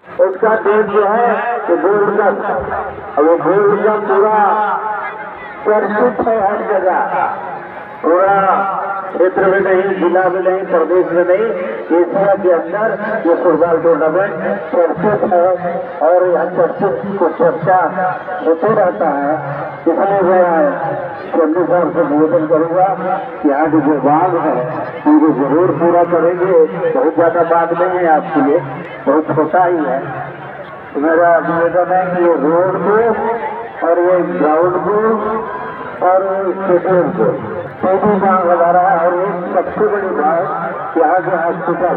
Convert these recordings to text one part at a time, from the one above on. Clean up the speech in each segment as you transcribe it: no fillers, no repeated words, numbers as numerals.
उसका डेट जो है कि गोल्ड का, अब वो गोल्ड का पूरा चर्चित है हर जगह, पूरा क्षेत्र में नहीं, जिला में नहीं, प्रदेश में नहीं, एशिया के अंदर ये फुटबॉल टूर्नामेंट चर्चित है और यहाँ चर्चित को चर्चा होते रहता है। इसलिए मैं चंदू साहब से निवेदन करूंगा कि यहाँ की जो बात है उनको जरूर पूरा करेंगे। बहुत ज्यादा बात नहीं है आपके लिए, बहुत छोटा ही है। मेरा निवेदन है कि ये रोड को और ये ग्राउंड को और स्टेडियम को भी मांग लगा रहा है। और एक सबसे बड़ी बात, यहाँ के हॉस्पिटल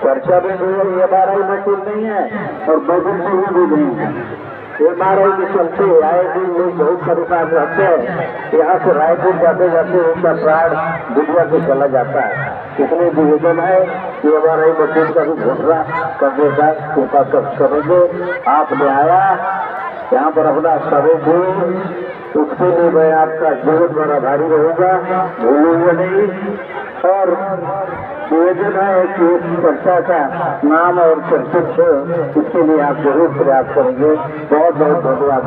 चर्चा भी नहीं है, MRI मशीन नहीं है और बजट भी नहीं है। MRI के चलते आए दिन लोग बहुत परेशान रहते हैं। यहाँ से रायपुर जाते जाते उनका प्राण दुनिया को चला जाता है। इसलिए निवेदन है कि MRI मशीन का भी घोषणा करने का कृपा करेंगे। आपने आया यहाँ पर अपना सहयोग दे, उसके लिए मैं आपका जीवन भर आभारी रहूंगा, भूलूंगा नहीं। और निवेदन है कि इस चर्चा का नाम और चर्चित हो, इसके लिए आप जरूर प्रयास करेंगे। बहुत बहुत धन्यवाद।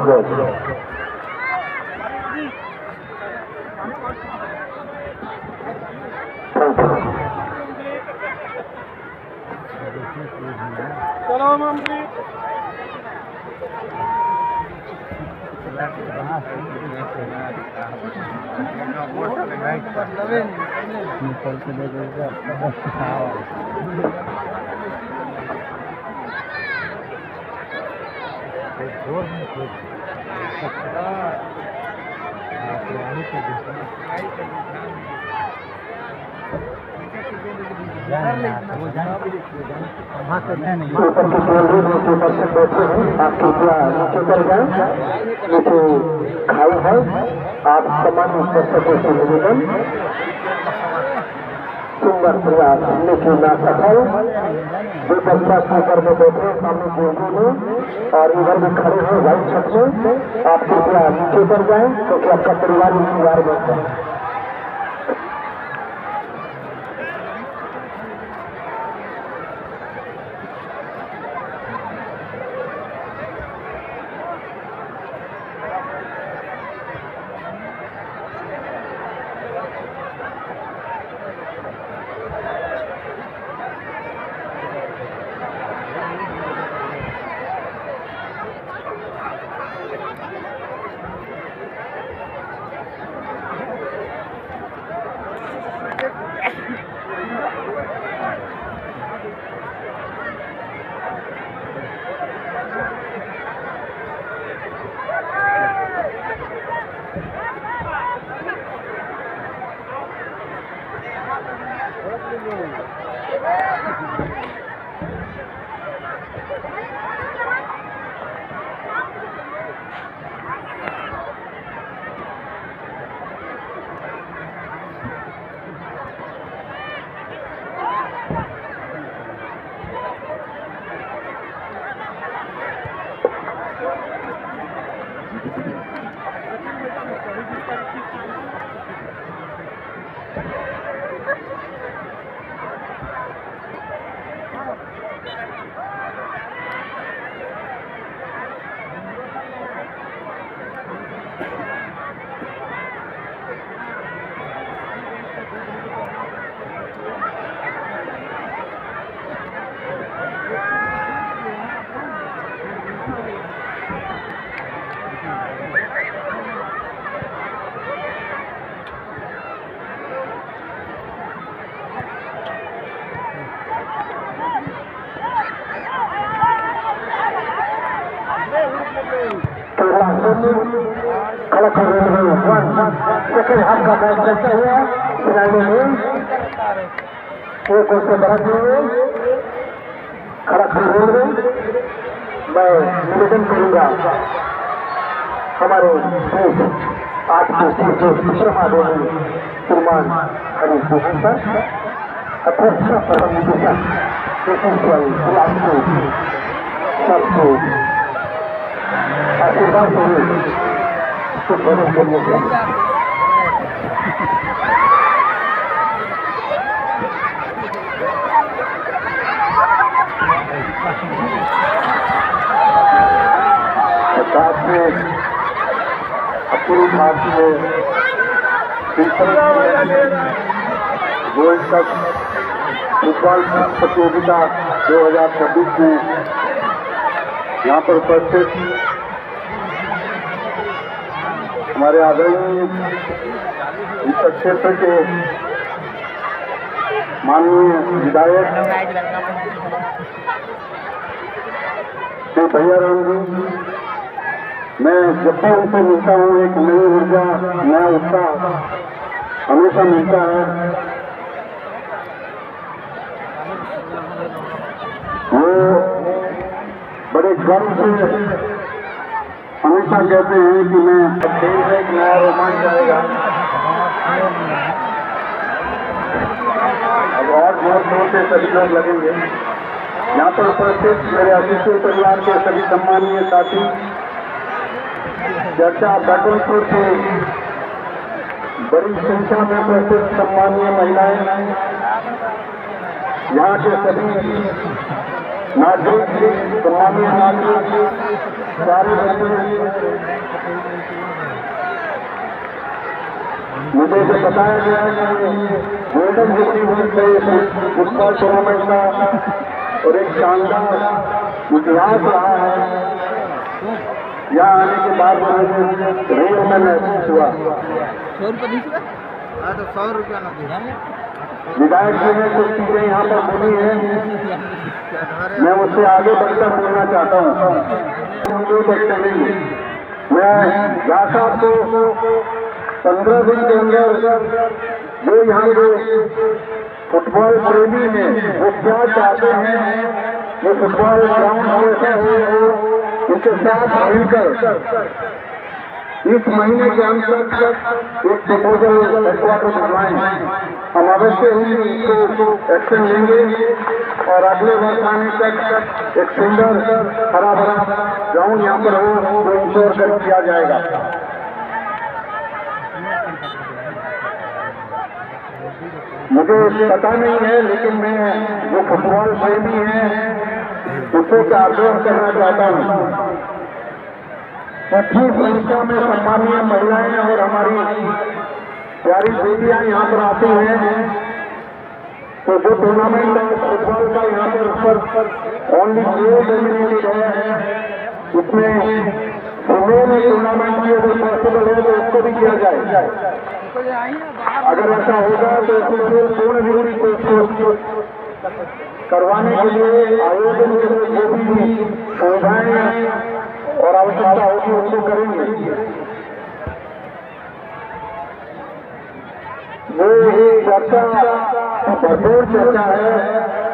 चलो मंत्री नीचे खाई है, आप सामान्य दर्शकों से निवेदन, सुंदर प्रयास लेकिन ना सफल। जो बच्चा स्पीकर में बैठे सामने गोलू में और इधर भी खड़े हैं व्हाइट छत में, आप कृपया नीचे उतर जाएं क्योंकि आपका परिवार इंतजार में है। खड़ा कर रहे हैं। सेकंड हाफ का मैच चलता हुआ खिलाड़ी में एक ओर से बढ़ते हुए खड़ा कर रहे हैं। मैं निवेदन करूंगा हमारे आज के जो शर्मा देवी श्रीमान हरीश सर अध्यक्ष प्रबंध निदेशक सबको आशीर्वाद देंगे तो बने के लिए साथ में अपूर्व भारतीय वर्ल्ड कप फुटबॉल प्रतियोगिता 2026 में यहाँ पर उपस्थित हमारे आदरणीय इस क्षेत्र के माननीय विधायक श्री भैया राम जी, मैं जब भी उनसे मिलता हूँ एक नई ऊर्जा, नया उत्साह हमेशा मिलता है। वो बड़े गर्व से हमेशा कहते हैं कि मैं खेल में एक नया रोमांच आएगा। अब और जोर से सभी लोग लगेंगे। यहाँ पर उपस्थित मेरे अतिथि परिवार के सभी सम्मानीय साथी, चर्चा बैकुंठपुर से बड़ी संख्या में उपस्थित सम्मानीय महिलाएं, यहाँ के सभी नागरिक, सम्मानीय नागरिक, सारे बच्चे, मुझे जो बताया गया है कि गोल्डन जुबली हुई फुटबॉल टूर्नामेंट का और एक शानदार इतिहास रहा है। यहाँ आने के बाद मुझे रेल में महसूस हुआ। 100 रुपये दीजिएगा? हाँ तो 100 रुपया ना दे। विधायक जी ने कुछ चीजें यहाँ पर बोली हैं, मैं उससे आगे बढ़कर बोलना चाहता हूँ। मैं यहाँ साहब को 15 दिन के अंदर जो यहाँ के फुटबॉल प्रेमी हैं वो क्या चाहते हैं, वो फुटबॉल ग्राउंड कैसा हो, उनके साथ मिलकर इस महीने के अंत तक एक प्रपोजल हेडक्वार्टर भिजवाएं। हम अवश्य ही इसको एक्शन लेंगे और अगले वर्ष आने तक एक सुंदर हरा भरा ग्राउंड यहाँ पर हो तो इंश्योर कर किया जाएगा। मुझे पता नहीं है, लेकिन मैं जो फुटबॉल प्रेमी है उससे आग्रह करना चाहता हूँ। अच्छी संख्या में सम्मानीय महिलाएं और हमारी प्यारी बेटियां यहाँ पर आती हैं, तो जो टूर्नामेंट है फुटबॉल का यहाँ पर ओनली 2 डोमिनेटेड है, उसमें फुटबॉल टूर्नामेंट की अगर पॉसिबल है तो उसको भी किया जाए। अगर ऐसा होगा तो इसमें पूर्ण रूप से करवाने के लिए आयोजन के लिए जो भी सुविधाएं और आवश्यकता होगी उनको करेंगे। ये चर्चा भरपूर चर्चा है,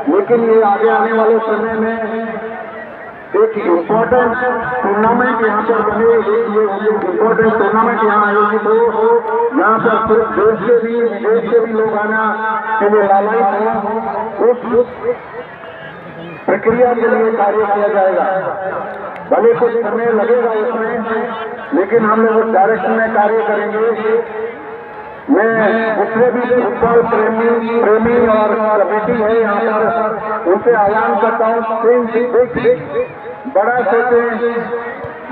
लेकिन ये आगे आने वाले समय में एक इम्पोर्टेंट टूर्नामेंट यहाँ पर बने, ये इम्पोर्टेंट टूर्नामेंट यहाँ आयोजित हो, यहाँ पर सिर्फ देश के भी विदेश के भी लोग आना के लिए लालायित हो, उस प्रक्रिया के लिए कार्य किया जाएगा। भले कुछ समय लगेगा उसमें, लेकिन हम लोग उस डायरेक्शन में कार्य करेंगे। मैं जितने भी फुटबॉल प्रेमी और कमेटी है यहाँ पर उनसे आह्वान करता हूँ, बड़ा सोचें,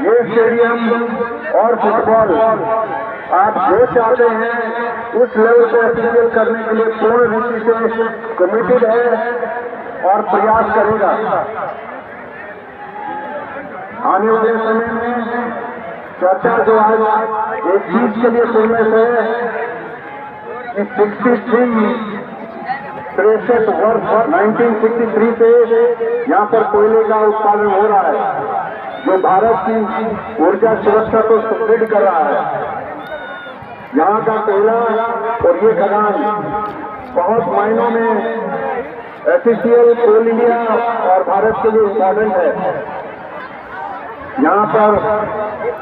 ये स्टेडियम और फुटबॉल आप जो चाहते हैं उस लेवल को अचीव करने के लिए पूर्ण रीति से कमिटेड है और प्रयास करेगा। आने वाले समय में चर्चा जो आज एक चीज के लिए फेमस है कि 63 वर्ष 1963 से यहाँ पर कोयले का उत्पादन हो रहा है, जो भारत की ऊर्जा सुरक्षा को सुदृढ़ कर रहा है। यहाँ का कोयला और ये खदान बहुत मायनों में एफिशियल कोल इंडिया और भारत के लिए इम्पोर्टेंट है। यहाँ पर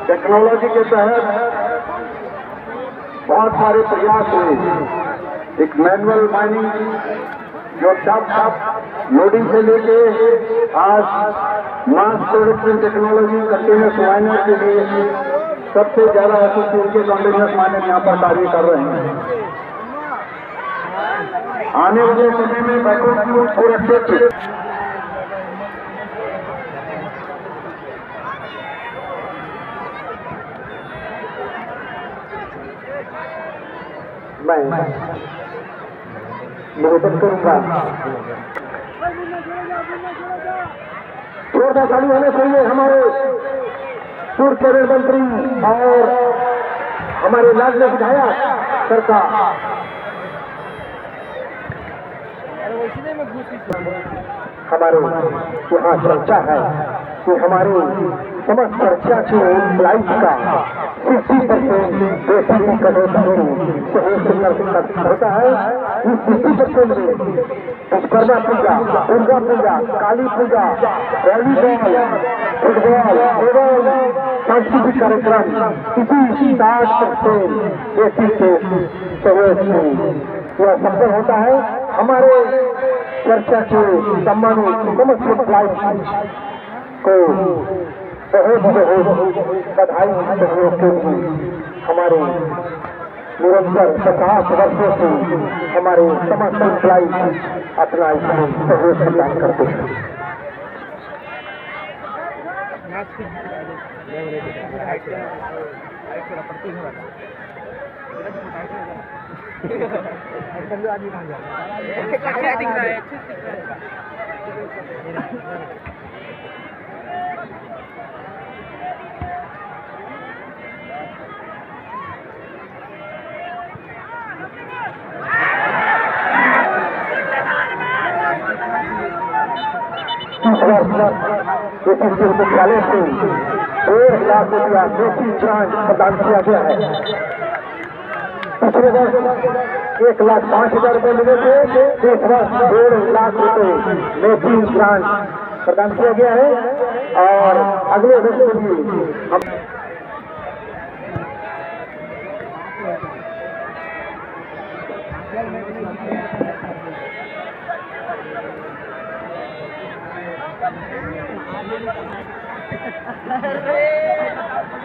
टेक्नोलॉजी के तहत बहुत सारे प्रयास हुए। एक मैनुअल माइनिंग जो टफ लोडिंग से लेके आज mass production technology continuous minor के लिए सबसे ज्यादा एफिशिएंट के कंटिन्यूस माइनर यहाँ पर कार्य कर रहे हैं। आने वाले समय में बैकवर्ड और एक्सेप्ट मैं निवेदन करूंगा जोरदार ताली होने चाहिए हमारे पूर्व कैबिनेट मंत्री और हमारे राज्य विधायक सरकार हमारे यहाँ चर्चा है कि हमारे समस्त चर्चा के लाइफ का 50% बेसिक कटौती होता है। इस 50% में विश्वकर्मा पूजा, दुर्गा पूजा, काली पूजा, वॉलीबॉल, फुटबॉल एवं सांस्कृतिक कार्यक्रम इसी 60% बेसिक के सहयोग से यह संभव होता है। हमारे चर्चा के सम्मानित समस्त लाइफ को बहुत बधाई सहयोग के लिए हमारे निरंतर 50 वर्षों से हमारे समस्त एम्प्लॉई अपना इसमें सहयोग प्रदान करते हैं। मुख्यालय से 1 लाख रुपया बेसिक ग्रांट प्रदान किया गया है। पिछले वर्ष 1,05,000 रुपये मिले थे, इस वर्ष 1.5 लाख रुपये बेसिक ग्रांट प्रदान किया गया है और अगले वर्ष के लिए हम